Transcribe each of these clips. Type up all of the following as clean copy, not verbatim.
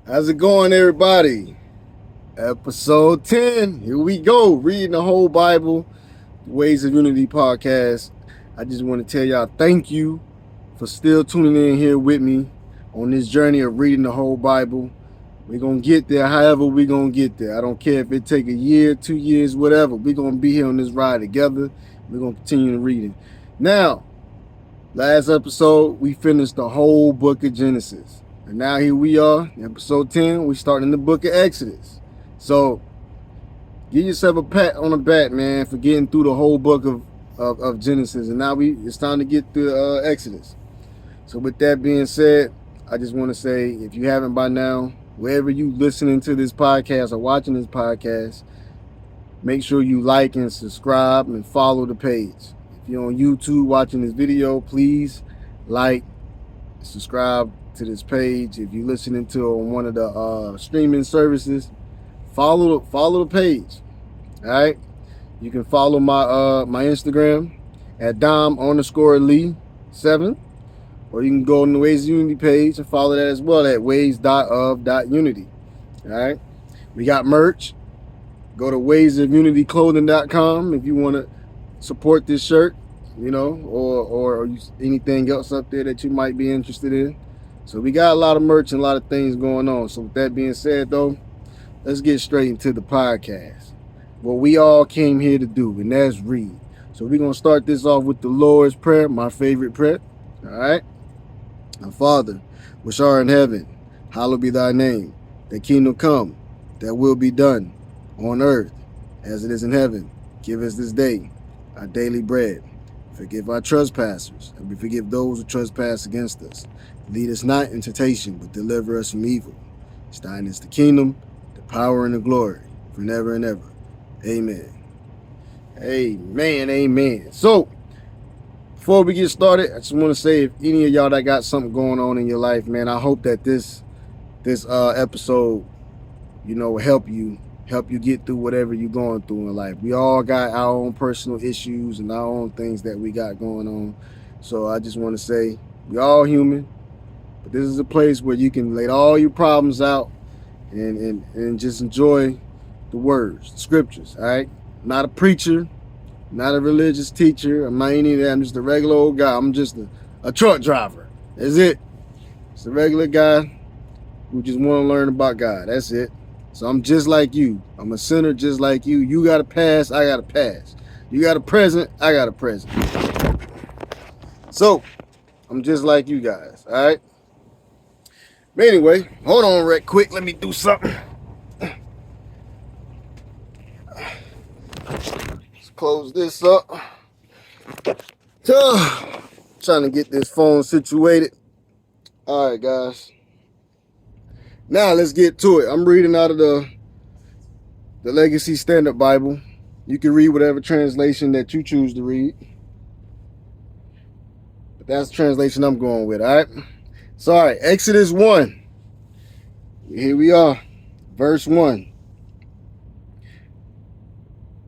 How's it going, everybody? Episode 10. Here we go. Reading the whole Bible, Ways of Unity podcast. I just want to tell y'all thank you for still tuning in here with me on this journey of reading the whole Bible. We're going to get there however we're going to get there. I don't care if it take a year, 2 years, whatever. We're going to be here on this ride together. We're going to continue reading. Now, last episode, we finished the whole book of Genesis. And now here we are, episode 10. We're starting the book of Exodus. So, give yourself a pat on the back, man, for getting through the whole book of Genesis. And now it's time to get to Exodus. So, with that being said, I just want to say, if you haven't by now, wherever you listening to this podcast or watching this podcast, make sure you like and subscribe and follow the page. If you're on YouTube watching this video, please like, subscribe to this page. If you're listening to on one of the streaming services, follow the page. All right, you can follow my Instagram at Dom_Lee7, or you can go on the Ways of Unity page and follow that as well at ways.of.unity. All right, we got merch. Go to waysofunityclothing.com if you want to support this shirt, or anything else up there that you might be interested in. So we got a lot of merch and a lot of things going on. So with that being said, though, let's get straight into the podcast. What we all came here to do, and that's read. So we're going to start this off with the Lord's Prayer, my favorite prayer. All right? Our Father, which art in heaven, hallowed be thy name. Thy kingdom come, that will be done on earth as it is in heaven. Give us this day our daily bread. Forgive our trespassers, and we forgive those who trespass against us. Lead us not into temptation, but deliver us from evil. Thine is the kingdom, the power, and the glory, forever and ever. Amen. Amen. Amen. So, before we get started, I just want to say, if any of y'all that got something going on in your life, man, I hope that this episode, will help you get through whatever you're going through in life. We all got our own personal issues and our own things that we got going on. So I just want to say, we all human, but this is a place where you can lay all your problems out and just enjoy the words, the scriptures, all right? I'm not a preacher, not a religious teacher. I'm not any of that. I'm just a regular old guy. I'm just a truck driver. That's it. Just a regular guy who just want to learn about God. That's it. So I'm just like you. I'm a sinner just like you. You got a past, I got a past. You got a present, I got a present. So I'm just like you guys, all right? But anyway, hold on right quick. Let me do something. Let's close this up. Trying to get this phone situated. All right, guys. Now let's get to it. I'm reading out of the Legacy Standard Bible. You can read whatever translation that you choose to read. But that's the translation I'm going with, all right? So, all right, Exodus 1. Here we are, verse 1.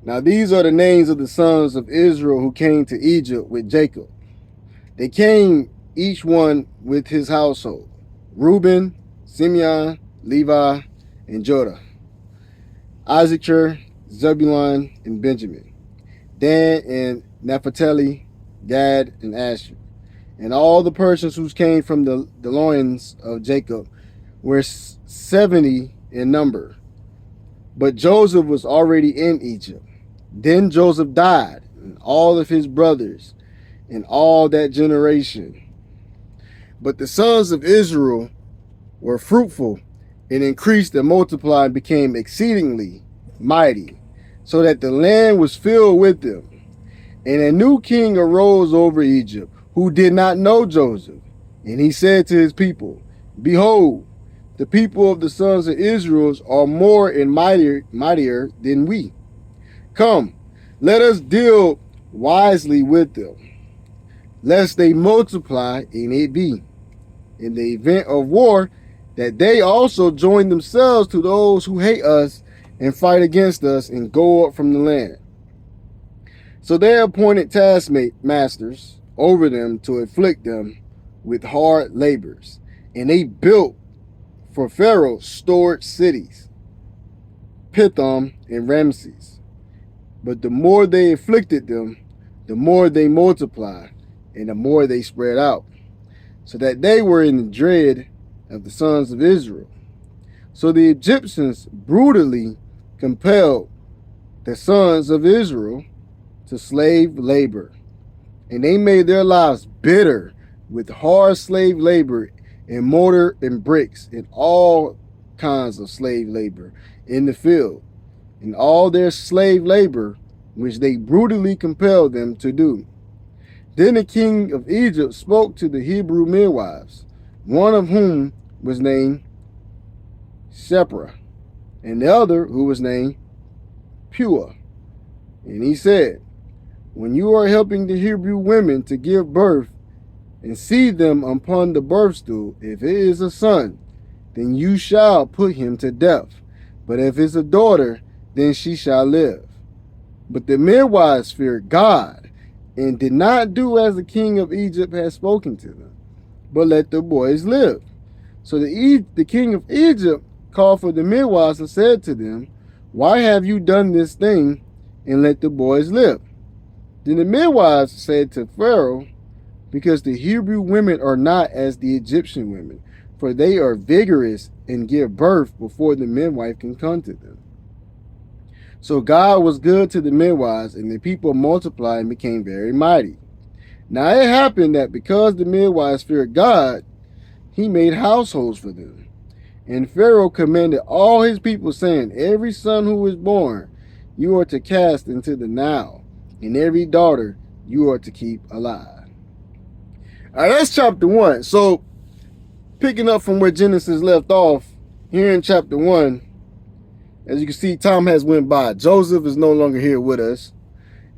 Now these are the names of the sons of Israel who came to Egypt with Jacob. They came each one with his household: Reuben, Simeon, Levi, and Judah, Issachar, Zebulun, and Benjamin, Dan and Naphtali, Gad, and Asher. And all the persons who came from the loins of Jacob were 70 in number. But Joseph was already in Egypt. Then Joseph died, and all of his brothers, and all that generation. But the sons of Israel were fruitful and increased and multiplied and became exceedingly mighty, so that the land was filled with them. And a new king arose over Egypt, who did not know Joseph. And he said to his people, Behold, the people of the sons of Israel are more and mightier than we. Come, let us deal wisely with them, lest they multiply and it be, in the event of war, that they also join themselves to those who hate us and fight against us and go up from the land. So they appointed taskmasters over them to afflict them with hard labors. And they built For Pharaoh stored cities, Pithom and Ramses. But the more they afflicted them, the more they multiplied, and the more they spread out, so that they were in the dread of the sons of Israel. So the Egyptians brutally compelled the sons of Israel to slave labor, and they made their lives bitter with hard slave labor and mortar and bricks and all kinds of slave labor in the field, and all their slave labor which they brutally compelled them to do. Then the king of Egypt spoke to the Hebrew midwives, one of whom was named Shiphrah, and the other who was named Puah. And he said, when you are helping the Hebrew women to give birth and see them upon the birth stool, if it is a son, then you shall put him to death. But if it's a daughter, then she shall live. But the midwives feared God and did not do as the king of Egypt had spoken to them, but let the boys live. So the king of Egypt called for the midwives and said to them, why have you done this thing and let the boys live? Then the midwives said to Pharaoh, because the Hebrew women are not as the Egyptian women, for they are vigorous and give birth before the midwife can come to them. So God was good to the midwives, and the people multiplied and became very mighty. Now it happened that because the midwives feared God, he made households for them. And Pharaoh commanded all his people, saying, every son who is born you are to cast into the Nile, and every daughter you are to keep alive. All right, that's chapter 1. So picking up from where Genesis left off, here in chapter 1, as you can see, time has went by. Joseph is no longer here with us,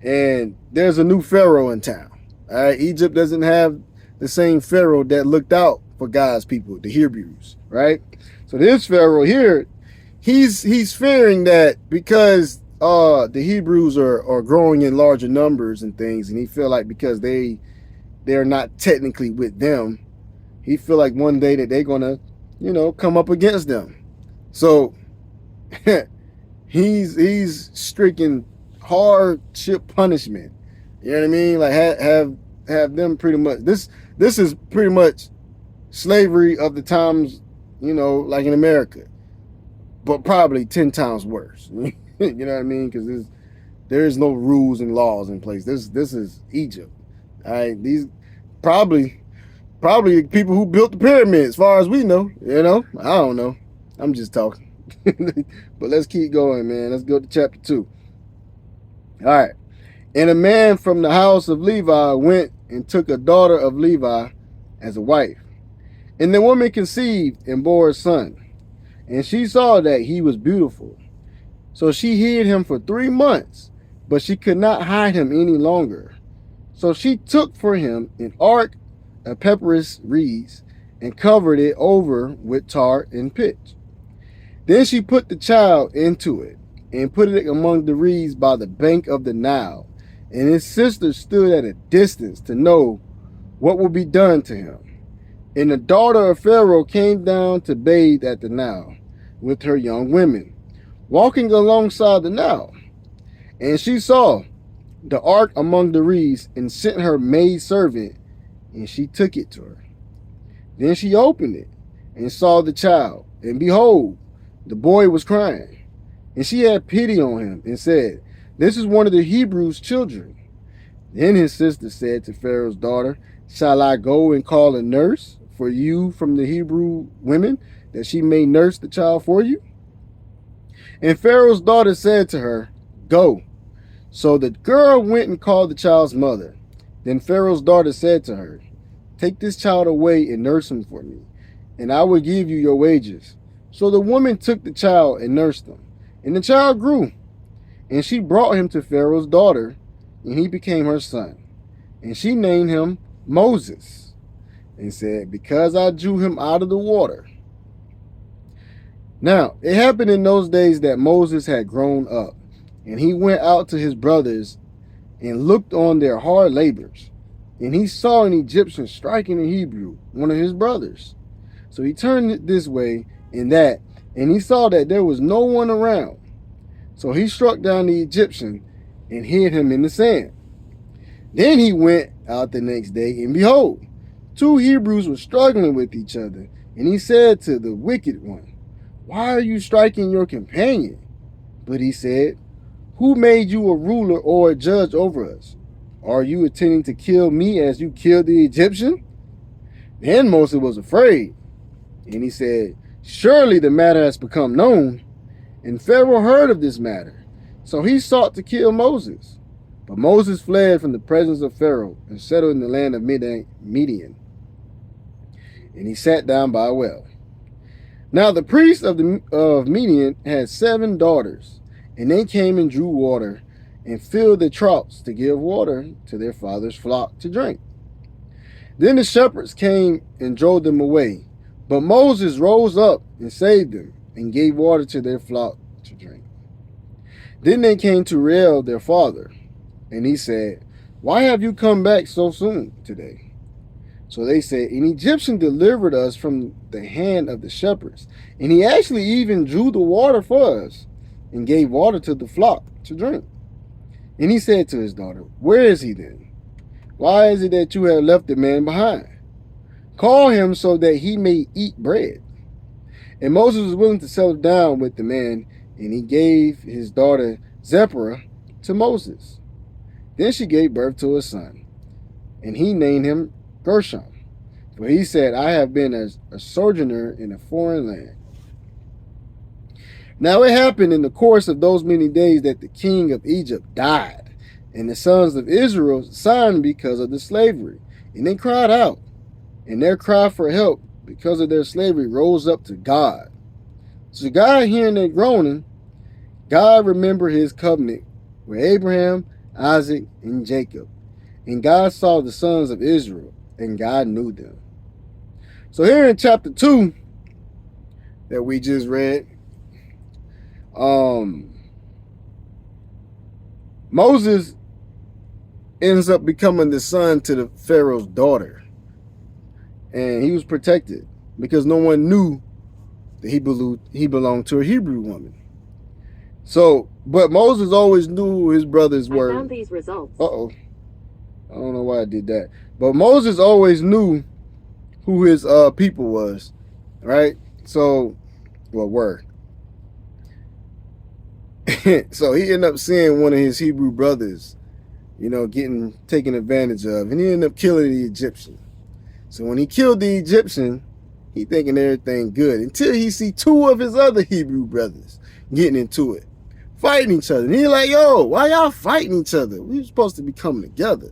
and there's a new Pharaoh in town. All right, Egypt doesn't have the same Pharaoh that looked out for God's people, the Hebrews, right? So this Pharaoh here, he's fearing that because the Hebrews are growing in larger numbers and things, and he feel like because they're not technically with them, he feel like one day that they're gonna, come up against them. So he's stricken hardship punishment. You know what I mean? Like have them pretty much. This is pretty much slavery of the times, like in America, but probably 10 times worse. You know what I mean? Because there is no rules and laws in place. This is Egypt. All right, these probably the people who built the pyramids, as far as we know. I don't know. I'm just talking. But let's keep going, man. Let's go to chapter 2. All right. And a man from the house of Levi went and took a daughter of Levi as a wife. And the woman conceived and bore a son. And she saw that he was beautiful. So she hid him for 3 months, but she could not hide him any longer. So she took for him an ark of papyrus reeds and covered it over with tar and pitch. Then she put the child into it and put it among the reeds by the bank of the Nile. And his sister stood at a distance to know what would be done to him. And the daughter of Pharaoh came down to bathe at the Nile with her young women, walking alongside the Nile. And she saw the ark among the reeds and sent her maidservant, and she took it to her. Then she opened it and saw the child, and behold, the boy was crying. And she had pity on him and said, this is one of the Hebrews' children. Then his sister said to Pharaoh's daughter, shall I go and call a nurse for you from the Hebrew women, that she may nurse the child for you? And Pharaoh's daughter said to her, go. So the girl went and called the child's mother. Then Pharaoh's daughter said to her, take this child away and nurse him for me, and I will give you your wages. So the woman took the child and nursed him. And the child grew. And she brought him to Pharaoh's daughter, and he became her son. And she named him Moses, and said, because I drew him out of the water. Now, it happened in those days that Moses had grown up, and he went out to his brothers and looked on their hard labors. And he saw an Egyptian striking a Hebrew, one of his brothers. So he turned this way and that, and he saw that there was no one around. So he struck down the Egyptian and hid him in the sand. Then he went out the next day, and behold, two Hebrews were struggling with each other. And he said to the wicked one, "Why are you striking your companion?" But he said, "Who made you a ruler or a judge over us? Are you intending to kill me as you killed the Egyptian?" Then Moses was afraid, and he said, "Surely the matter has become known." And Pharaoh heard of this matter. So he sought to kill Moses. But Moses fled from the presence of Pharaoh and settled in the land of Midian. And he sat down by a well. Now the priest of Midian had 7 daughters, and they came and drew water and filled the troughs to give water to their father's flock to drink. Then the shepherds came and drove them away. But Moses rose up and saved them and gave water to their flock to drink. Then they came to Reuel their father, and he said, "Why have you come back so soon today?" So they said, "An Egyptian delivered us from the hand of the shepherds, and he actually even drew the water for us and gave water to the flock to drink." And he said to his daughter, "Where is he then? Why is it that you have left the man behind? Call him so that he may eat bread." And Moses was willing to settle down with the man, and he gave his daughter Zipporah to Moses. Then she gave birth to a son, and he named him Gershom. For he said, "I have been a sojourner in a foreign land." Now it happened in the course of those many days that the king of Egypt died, and the sons of Israel signed because of the slavery, and they cried out, and their cry for help because of their slavery rose up to God. So God, hearing their groaning, God remembered his covenant with Abraham, Isaac, and Jacob. And God saw the sons of Israel, and God knew them. So here in chapter 2 that we just read, Moses ends up becoming the son to the Pharaoh's daughter. And he was protected because no one knew that he belonged to a Hebrew woman. So, but Moses always knew who his brothers were. I found these results. Uh-oh. I don't know why I did that. But Moses always knew who his people was, right? So, well, were. So he ended up seeing one of his Hebrew brothers, getting taken advantage of. And he ended up killing the Egyptian. So when he killed the Egyptian, he thinking everything good until he see 2 of his other Hebrew brothers getting into it, fighting each other. And he like, "Yo, why y'all fighting each other? We were supposed to be coming together."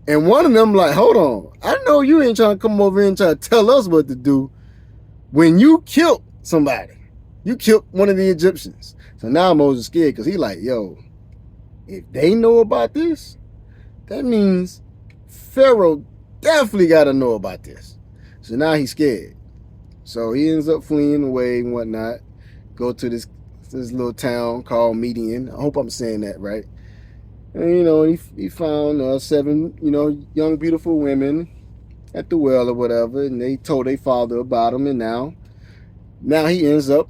And one of them like, "Hold on, I know you ain't trying to come over here and try to tell us what to do when you killed somebody. You killed one of the Egyptians." So now Moses scared because he like, "Yo, if they know about this, that means Pharaoh definitely got to know about this." So now he's scared. So he ends up fleeing away and whatnot. Go to this little town called Midian. I hope I'm saying that right. And he found 7 young beautiful women at the well or whatever, and they told their father about him. And now he ends up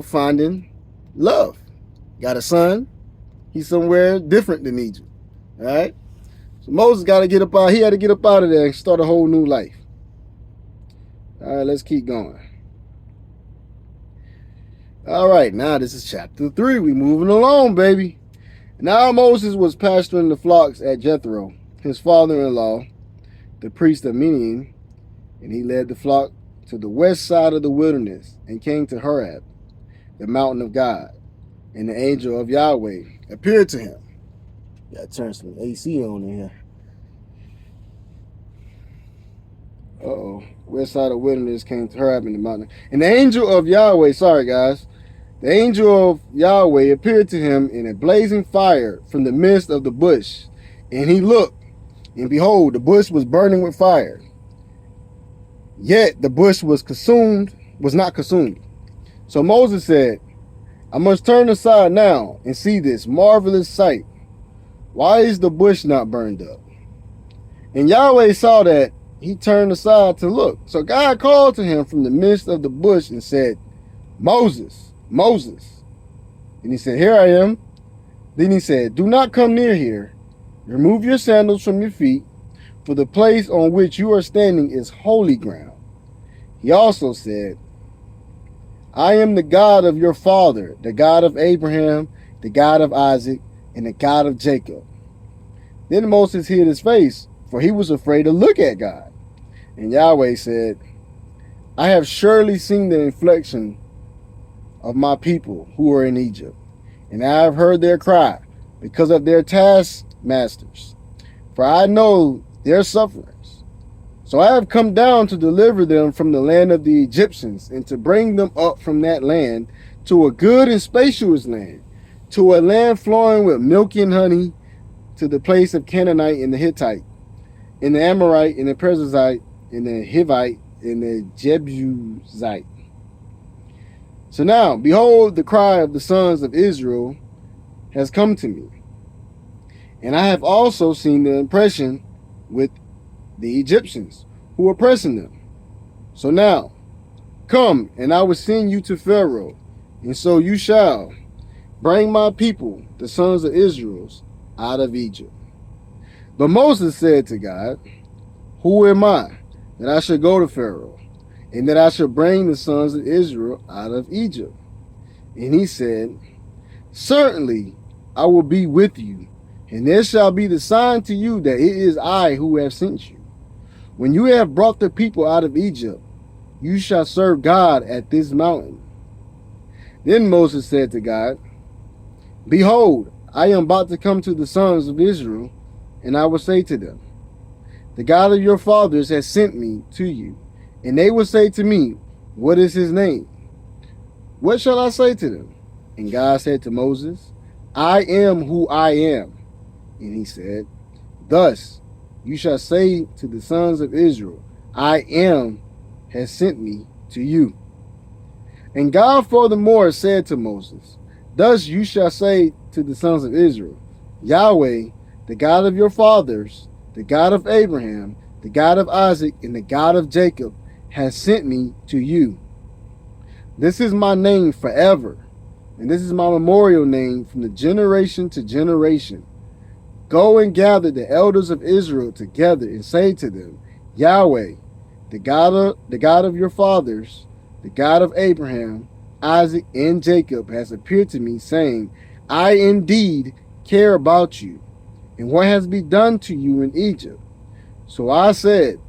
finding love. Got a son. He's somewhere different than Egypt. All right. So Moses got to get up out. He had to get up out of there and start a whole new life. All right, let's keep going. All right, now this is chapter 3. We moving along, baby. Now Moses was pasturing the flocks at Jethro, his father-in-law, the priest of Midian, and he led the flock to the west side of the wilderness and came to Horeb, the mountain of God, and the angel of Yahweh appeared to him. Gotta turn some AC on in here. West side of the wilderness came to Horeb in the mountain. And the angel of Yahweh, sorry guys, the angel of Yahweh appeared to him in a blazing fire from the midst of the bush. And he looked, and behold, the bush was burning with fire. Yet the bush was not consumed. So Moses said, "I must turn aside now and see this marvelous sight. Why is the bush not burned up?" And Yahweh saw that he turned aside to look. So God called to him from the midst of the bush and said, Moses, Moses. And he said, here I am. Then he said, do not come near here. Remove your sandals from your feet, for the place on which you are standing is holy ground. He also said, I am the God of your father, the God of Abraham, the God of Isaac, and the God of Jacob. Then Moses hid his face, for he was afraid to look at God. And Yahweh said, I have surely seen the affliction of my people who are in Egypt, and I have heard their cry because of their taskmasters, for I know their sufferings. So I have come down to deliver them from the land of the Egyptians, and to bring them up from that land to a good and spacious land, to a land flowing with milk and honey, to the place of Canaanite and the Hittite, and the Amorite and the Perizzite, and the Hivite and the Jebusite. So now, behold, the cry of the sons of Israel has come to me, and I have also seen the oppression with the Egyptians who are oppressing them. So now, come, and I will send you to Pharaoh, and so you shall bring my people, the sons of Israel, out of Egypt. But Moses said to God, who am I that I should go to Pharaoh, and that I should bring the sons of Israel out of Egypt? And he said, certainly I will be with you, and there shall be the sign to you that it is I who have sent you. When you have brought the people out of Egypt, you shall serve God at this mountain. Then Moses said to God, behold, I am about to come to the sons of Israel, and I will say to them, the God of your fathers has sent me to you. And they will say to me, what is his name? What shall I say to them? And God said to Moses, I am who I am. And he said, thus you shall say to the sons of Israel, I am has sent me to you. And God furthermore said to Moses, thus you shall say to the sons of Israel, Yahweh, the God of your fathers, the God of Abraham, the God of Isaac, and the God of Jacob, has sent me to you. This is my name forever, and this is my memorial name from the generation to generation. Go and gather the elders of Israel together and say to them, Yahweh, the God of your fathers, the God of Abraham, Isaac, and Jacob, has appeared to me, saying, I indeed care about you, and what has been done to you in Egypt. So I said,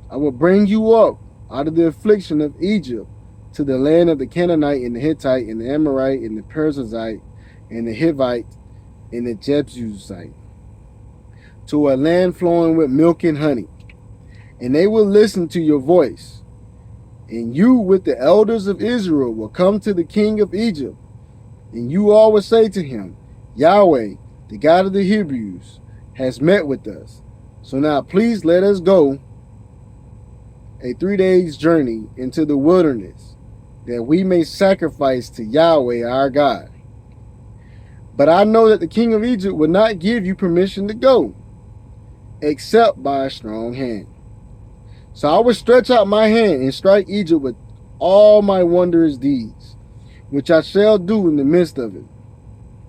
I will bring you up out of the affliction of Egypt to the land of the Canaanite and the Hittite and the Amorite and the Perizzite and the Hivite and the Jebusite, to a land flowing with milk and honey. And they will listen to your voice. And you with the elders of Israel will come to the king of Egypt, and you all will say to him, Yahweh, the God of the Hebrews, has met with us. So now please let us go a 3 days journey into the wilderness, that we may sacrifice to Yahweh our God. But I know that the king of Egypt will not give you permission to go, except by a strong hand. So I will stretch out my hand and strike Egypt with all my wondrous deeds, which I shall do in the midst of it.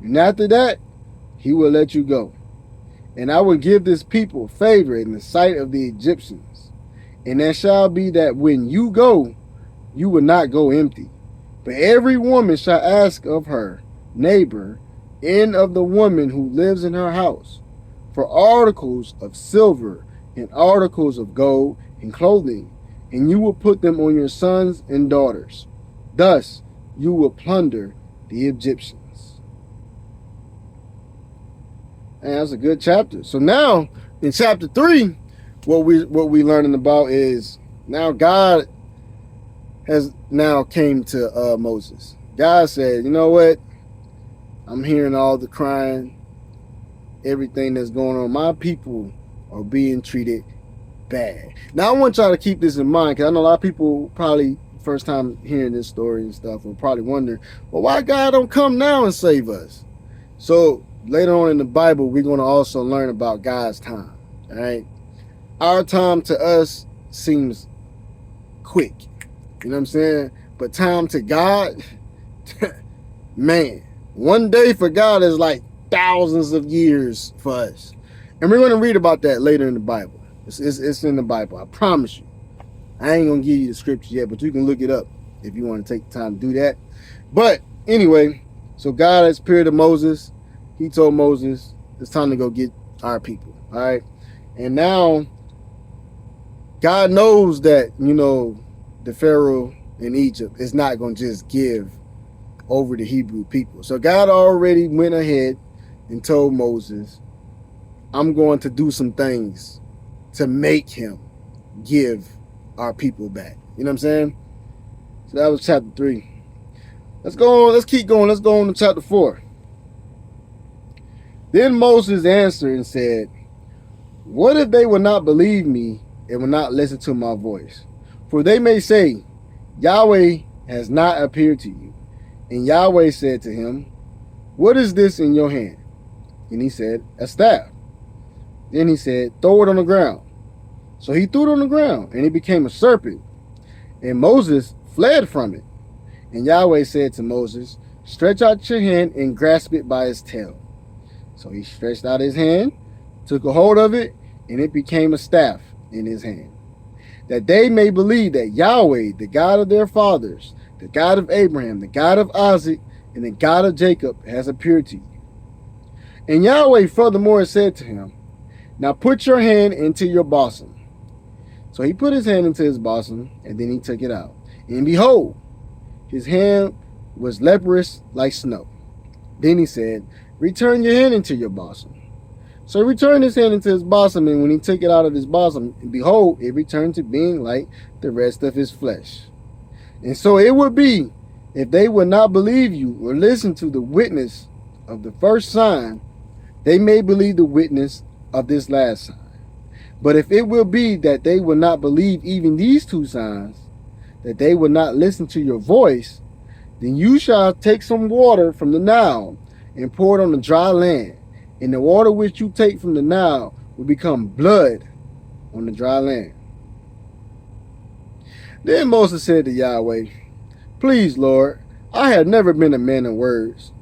And after that, he will let you go. And I will give this people favor in the sight of the Egyptians. And there shall be that when you go, you will not go empty. But every woman shall ask of her neighbor and of the woman who lives in her house for articles of silver and articles of gold and clothing, and you will put them on your sons and daughters. Thus you will plunder the Egyptians. And that's a good chapter. So now in chapter 3, what we learning about is now God has now came to Moses. God said, you know what? I'm hearing all the crying, everything that's going on. My people are being treated bad. Now I want y'all to keep this in mind, because I know a lot of people probably first time hearing this story and stuff will probably wonder, well, why God don't come now and save us? So later on in the Bible, we're going to also learn about God's time. All right, our time to us seems quick. You know what I'm saying? But time to God, man, one day for God is like thousands of years for us. And we're going to read about that later in the Bible. It's in the Bible. I promise you. I ain't going to give you the scripture yet, but you can look it up if you want to take the time to do that. But anyway, so God has appeared to Moses. He told Moses, it's time to go get our people. All right. And now God knows that, the Pharaoh in Egypt is not going to just give over the Hebrew people. So God already went ahead and told Moses, I'm going to do some things to make him give our people back. You know what I'm saying? So that was chapter 3. Let's go on. Let's keep going. Let's go on to chapter 4. Then Moses answered and said, what if they will not believe me and will not listen to my voice? For they may say, Yahweh has not appeared to you. And Yahweh said to him, what is this in your hand? And he said, a staff. Then he said, throw it on the ground. So he threw it on the ground, and it became a serpent. And Moses fled from it. And Yahweh said to Moses, stretch out your hand and grasp it by its tail. So he stretched out his hand, took a hold of it, and it became a staff in his hand. That they may believe that Yahweh, the God of their fathers, the God of Abraham, the God of Isaac, and the God of Jacob has appeared to you. And Yahweh furthermore said to him, now put your hand into your bosom. So he put his hand into his bosom, and then he took it out. And behold, his hand was leprous like snow. Then he said, return your hand into your bosom. So he returned his hand into his bosom, and when he took it out of his bosom, and behold, it returned to being like the rest of his flesh. And so it would be, if they would not believe you or listen to the witness of the first sign, they may believe the witness of this last sign. But if it will be that they will not believe even these two signs, that they will not listen to your voice, then you shall take some water from the Nile and pour it on the dry land. And the water which you take from the Nile will become blood on the dry land. Then Moses said to Yahweh, please, Lord, I have never been a man of words,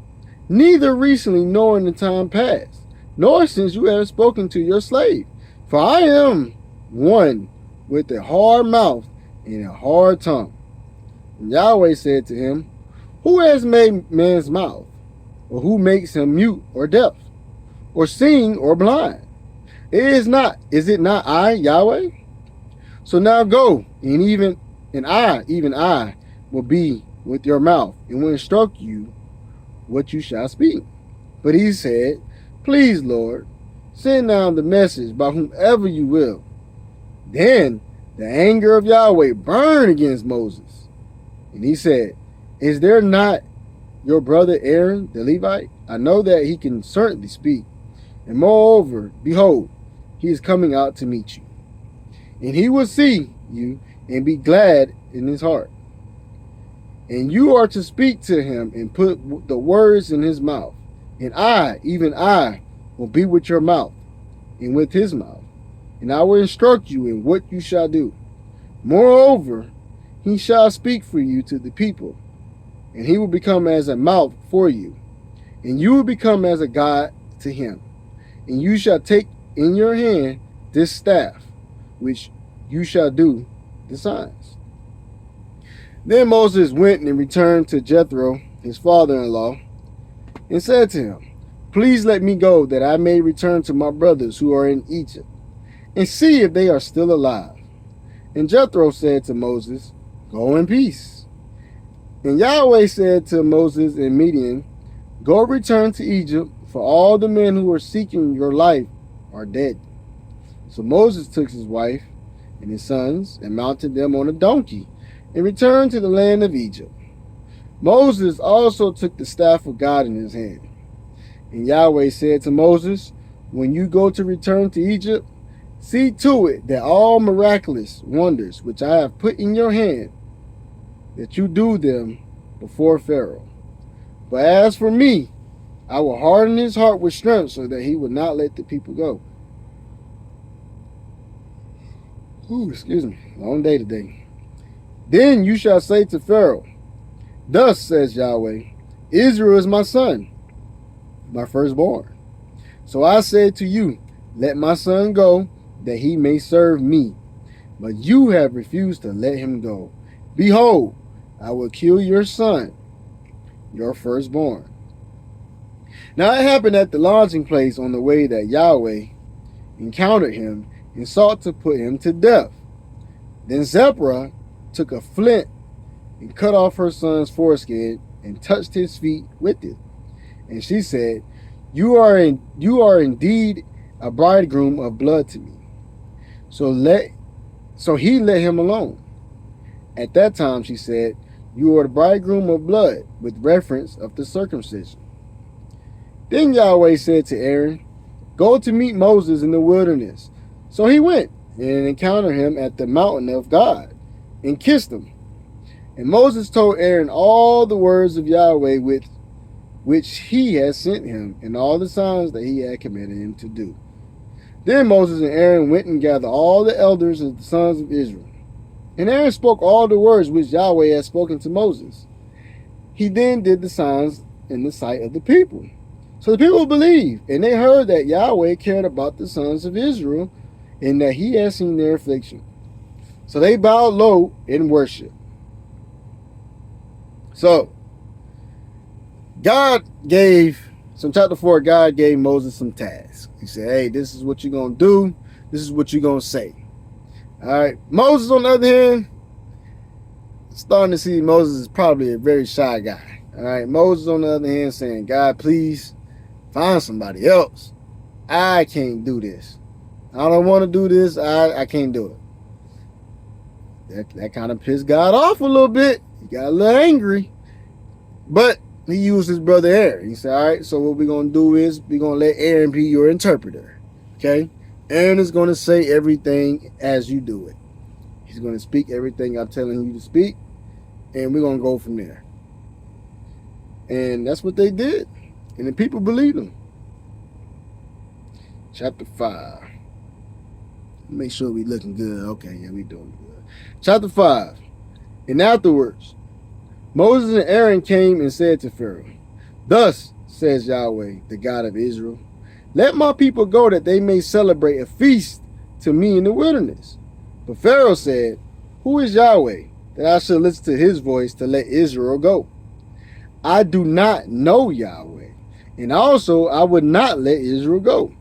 neither recently nor in the time past, nor since you have spoken to your slave. For I am one with a hard mouth and a hard tongue. And Yahweh said to him, who has made man's mouth? Or who makes him mute or deaf? Or seeing or blind? Is it not I, Yahweh? So now go, and I, will be with your mouth, and will instruct you what you shall speak. But he said, please, Lord, send down the message by whomever you will. Then the anger of Yahweh burned against Moses. And he said, is there not your brother Aaron, the Levite? I know that he can certainly speak. And moreover, behold, he is coming out to meet you. And he will see you and be glad in his heart. And you are to speak to him and put the words in his mouth. And I, even I, will be with your mouth and with his mouth. And I will instruct you in what you shall do. Moreover, he shall speak for you to the people. And he will become as a mouth for you. And you will become as a God to him. And you shall take in your hand this staff, which you shall do the signs. Then Moses went and returned to Jethro, his father-in-law, and said to him, please let me go, that I may return to my brothers who are in Egypt, and see if they are still alive. And Jethro said to Moses, go in peace. And Yahweh said to Moses in Midian, go return to Egypt, for all the men who are seeking your life are dead. So Moses took his wife and his sons and mounted them on a donkey and returned to the land of Egypt. Moses also took the staff of God in his hand. And Yahweh said to Moses, when you go to return to Egypt, see to it that all miraculous wonders which I have put in your hand, that you do them before Pharaoh. But as for me, I will harden his heart with strength so that he will not let the people go. Ooh, excuse me. Long day today. Then you shall say to Pharaoh, thus says Yahweh, Israel is my son, my firstborn. So I said to you, let my son go, that he may serve me. But you have refused to let him go. Behold, I will kill your son, your firstborn. Now it happened at the lodging place on the way that Yahweh encountered him and sought to put him to death. Then Zipporah took a flint and cut off her son's foreskin and touched his feet with it. And she said, You are indeed a bridegroom of blood to me. So he let him alone. At that time she said, You are the bridegroom of blood, with reference of the circumcision. Then Yahweh said to Aaron, Go to meet Moses in the wilderness. So he went and encountered him at the mountain of God and kissed him. And Moses told Aaron all the words of Yahweh with which he had sent him, and all the signs that he had commanded him to do. Then Moses and Aaron went and gathered all the elders of the sons of Israel. And Aaron spoke all the words which Yahweh had spoken to Moses. He then did the signs in the sight of the people. So the people believed, and they heard that Yahweh cared about the sons of Israel, and that he had seen their affliction. So they bowed low in worship. So, chapter 4, God gave Moses some tasks. He said, hey, this is what you're going to do. This is what you're going to say. All right. Moses, on the other hand, starting to see Moses is probably a very shy guy. All right. Moses, on the other hand, saying, God, please find somebody else. I can't do this. I don't want to do this. I can't do it. That kind of pissed God off a little bit. He got a little angry. But he used his brother Aaron. He said, all right, so what we're going to do is we're going to let Aaron be your interpreter. Okay? Aaron is going to say everything as you do it. He's going to speak everything I'm telling you to speak. And we're going to go from there. And that's what they did. And the people believed him. Chapter 5. Make sure we looking good. Okay, yeah, we doing good. Chapter 5. And afterwards, Moses and Aaron came and said to Pharaoh, Thus says Yahweh, the God of Israel, let my people go that they may celebrate a feast to me in the wilderness. But Pharaoh said, Who is Yahweh, that I should listen to his voice to let Israel go? I do not know Yahweh, and also I would not let Israel go.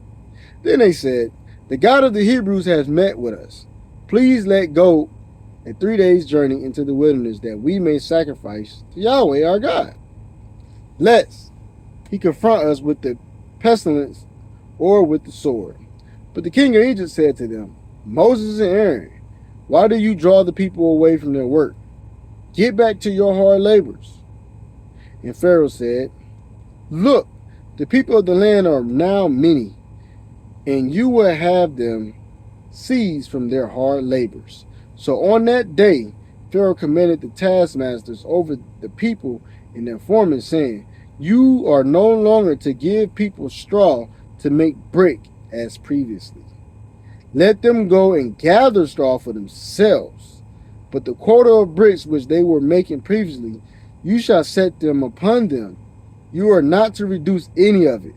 Then they said, The God of the Hebrews has met with us. Please let go a 3 days' journey into the wilderness that we may sacrifice to Yahweh our God. Lest he confront us with the pestilence or with the sword. But the king of Egypt said to them, Moses and Aaron, why do you draw the people away from their work? Get back to your hard labors. And Pharaoh said, Look, the people of the land are now many, and you will have them cease from their hard labors. So on that day, Pharaoh commanded the taskmasters over the people and their foremen, saying, You are no longer to give people straw to make brick as previously. Let them go and gather straw for themselves. But the quota of bricks which they were making previously, you shall set them upon them. You are not to reduce any of it.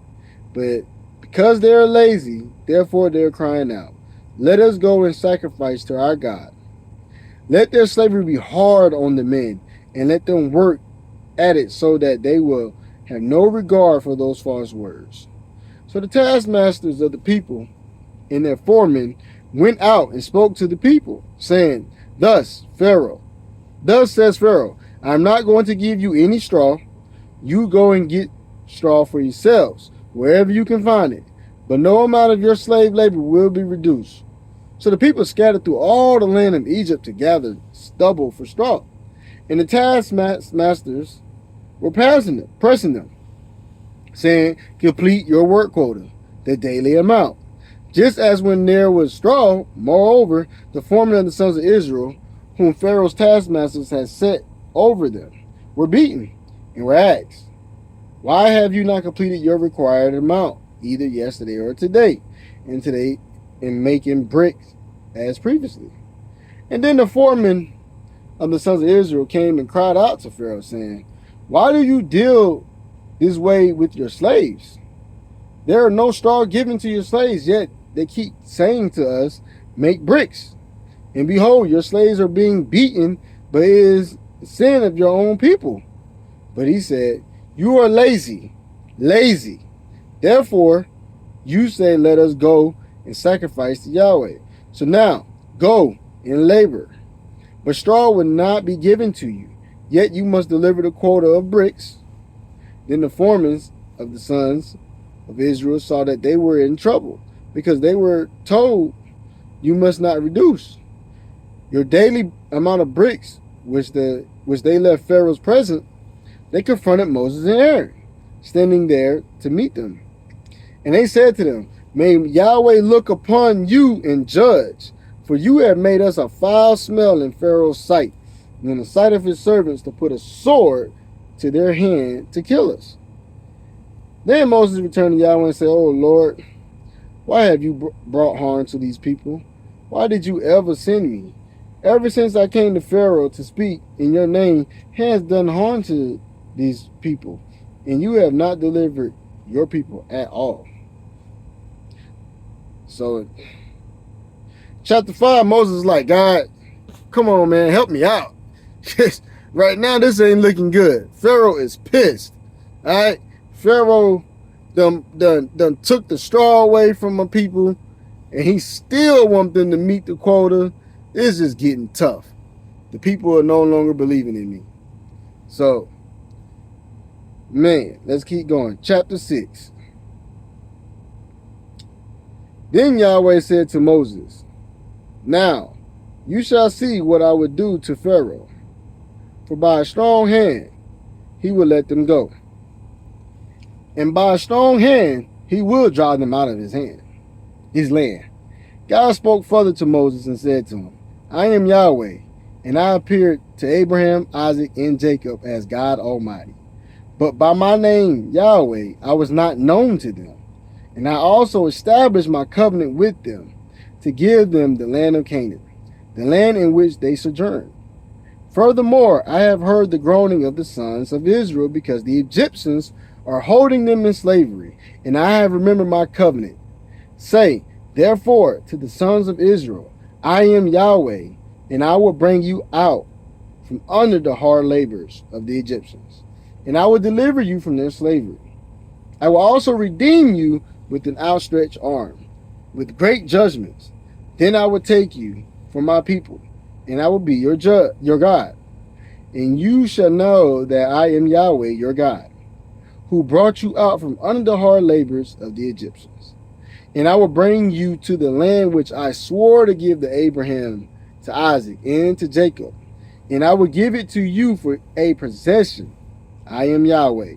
But because they are lazy, therefore they are crying out, Let us go and sacrifice to our God. Let their slavery be hard on the men, and let them work at it so that they will have no regard for those false words. So the taskmasters of the people and their foremen went out and spoke to the people, saying, Thus says Pharaoh, I am not going to give you any straw. You go and get straw for yourselves, wherever you can find it. But no amount of your slave labor will be reduced. So the people scattered through all the land of Egypt to gather stubble for straw. And the taskmasters were pressing them, saying, Complete your work quota, the daily amount. Just as when there was straw, moreover, the foremen of the sons of Israel, whom Pharaoh's taskmasters had set over them, were beaten and were asked, Why have you not completed your required amount, either yesterday or today, and today in making bricks as previously? And then the foreman of the sons of Israel came and cried out to Pharaoh, saying, why do you deal this way with your slaves? There are no straw given to your slaves, yet they keep saying to us, make bricks. And behold, your slaves are being beaten, but it is the sin of your own people. But he said, you are lazy. Therefore, you say, let us go and sacrifice to Yahweh. So now, go and labor. But straw will not be given to you, yet you must deliver the quota of bricks. Then the foremen of the sons of Israel saw that they were in trouble, because they were told, you must not reduce your daily amount of bricks, which they left Pharaoh's presence. They confronted Moses and Aaron, standing there to meet them. And they said to them, may Yahweh look upon you and judge, for you have made us a foul smell in Pharaoh's sight, and in the sight of his servants, to put a sword to their hand to kill us. Then Moses returned to Yahweh and said, oh Lord, why have you brought harm to these people? Why did you ever send me? Ever since I came to Pharaoh to speak in your name, has done harm to these people, and you have not delivered your people at all. So, chapter 5, Moses is like, God, come on, man, help me out. Right now, this ain't looking good. Pharaoh is pissed. All right? Pharaoh done took the straw away from my people, and he still want them to meet the quota. It's just getting tough. The people are no longer believing in me. So, man, let's keep going. Chapter 6. Then Yahweh said to Moses, now you shall see what I would do to Pharaoh, for by a strong hand he will let them go, and by a strong hand he will drive them out of his land. God spoke further to Moses and said to him, I am Yahweh, and I appeared to Abraham, Isaac, and Jacob as God Almighty. But by my name, Yahweh, I was not known to them. And I also established my covenant with them to give them the land of Canaan, the land in which they sojourned. Furthermore, I have heard the groaning of the sons of Israel, because the Egyptians are holding them in slavery, and I have remembered my covenant. Say, therefore, to the sons of Israel, I am Yahweh, and I will bring you out from under the hard labors of the Egyptians, and I will deliver you from their slavery. I will also redeem you with an outstretched arm, with great judgments. Then I will take you for my people, and I will be your God. And you shall know that I am Yahweh your God, who brought you out from under the hard labors of the Egyptians. And I will bring you to the land which I swore to give to Abraham, to Isaac, and to Jacob. And I will give it to you for a possession. I am Yahweh.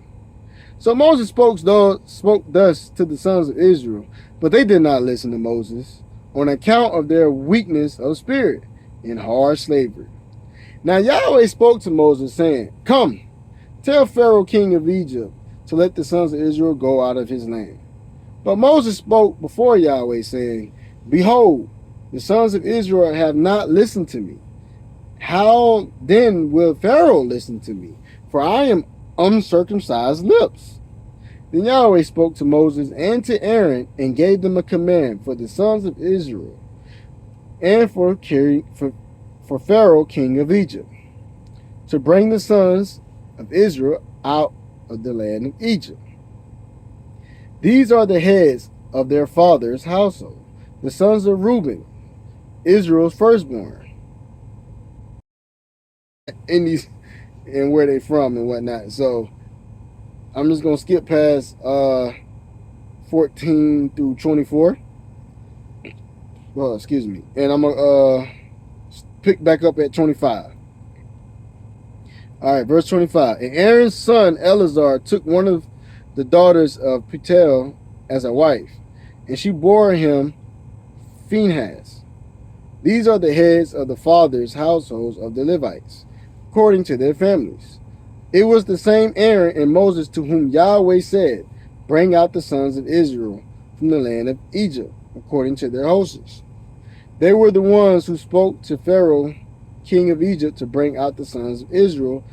So Moses spoke thus to the sons of Israel, but they did not listen to Moses on account of their weakness of spirit in hard slavery. Now Yahweh spoke to Moses, saying, come, tell Pharaoh king of Egypt to let the sons of Israel go out of his land. But Moses spoke before Yahweh, saying, behold, the sons of Israel have not listened to me. How then will Pharaoh listen to me? For I am uncircumcised lips. Then Yahweh spoke to Moses and to Aaron, and gave them a command for the sons of Israel, and for Pharaoh king of Egypt, to bring the sons of Israel out of the land of Egypt. These are the heads of their father's household, the sons of Reuben, Israel's firstborn, and where they from and whatnot. So I'm just gonna skip past 14 through 24. Well, excuse me, and I'm gonna pick back up at 25. All right, verse 25. And Aaron's son Eleazar took one of the daughters of Petel as a wife, and she bore him Phinehas. These are the heads of the fathers' households of the Levites, according to their families. It was the same Aaron and Moses to whom Yahweh said, bring out the sons of Israel from the land of Egypt, according to their hosts. They were the ones who spoke to Pharaoh, king of Egypt, to bring out the sons of Israel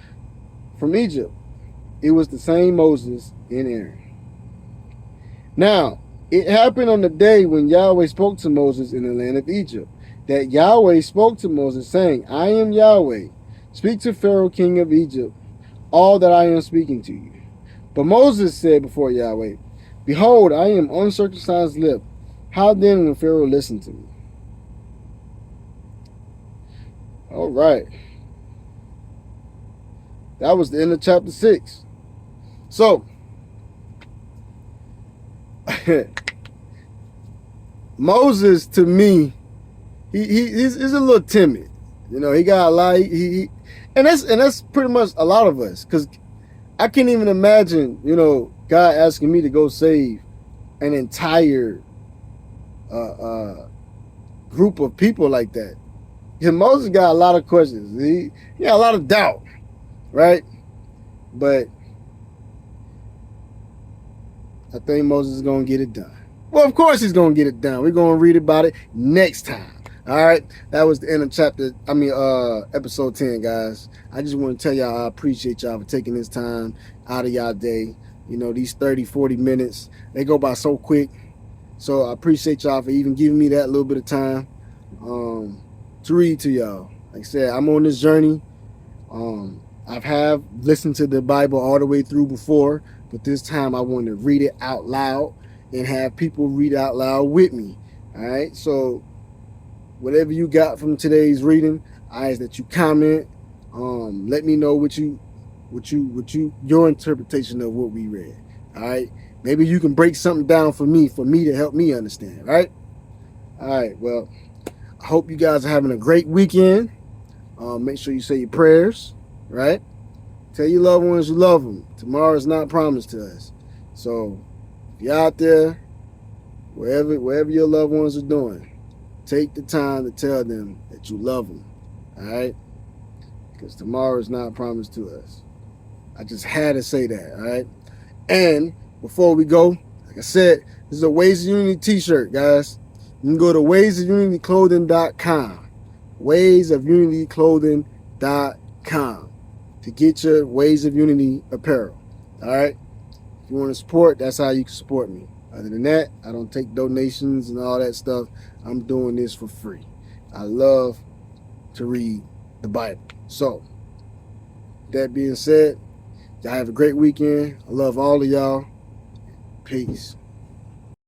from Egypt. It was the same Moses and Aaron. Now, it happened on the day when Yahweh spoke to Moses in the land of Egypt, that Yahweh spoke to Moses, saying, I am Yahweh. Speak to Pharaoh, king of Egypt, all that I am speaking to you. But Moses said before Yahweh, Behold, I am uncircumcised lip. How then will Pharaoh listen to me? All right. That was the end of chapter 6. So, Moses, to me, he's a little timid. You know, he got a lot. And that's pretty much a lot of us, because I can't even imagine, you know, God asking me to go save an entire group of people like that. Because Moses got a lot of questions. He got a lot of doubt, right? But I think Moses is going to get it done. Well, of course he's going to get it done. We're going to read about it next time. All right. That was the end of episode 10, guys. I just want to tell y'all I appreciate y'all for taking this time out of y'all day. You know, these 30, 40 minutes, they go by so quick. So I appreciate y'all for even giving me that little bit of time to read to y'all. Like I said, I'm on this journey. I've listened to the Bible all the way through before, but this time I want to read it out loud and have people read out loud with me. All right. So whatever you got from today's reading, I ask that you comment. Let me know your interpretation of what we read. All right. Maybe you can break something down for me to help me understand. Right. All right. Well, I hope you guys are having a great weekend. Make sure you say your prayers. Right. Tell your loved ones you love them. Tomorrow is not promised to us. So if you're out there, wherever your loved ones are doing, take the time to tell them that you love them. All right. Because tomorrow is not promised to us. I just had to say that. All right. And before we go, like I said, this is a Ways of Unity t-shirt, guys. You can go to waysofunityclothing.com. waysofunityclothing.com to get your Ways of Unity apparel. All right. If you want to support, that's how you can support me. Other than that, I don't take donations and all that stuff. I'm doing this for free. I love to read the Bible. So, that being said, y'all have a great weekend. I love all of y'all. Peace.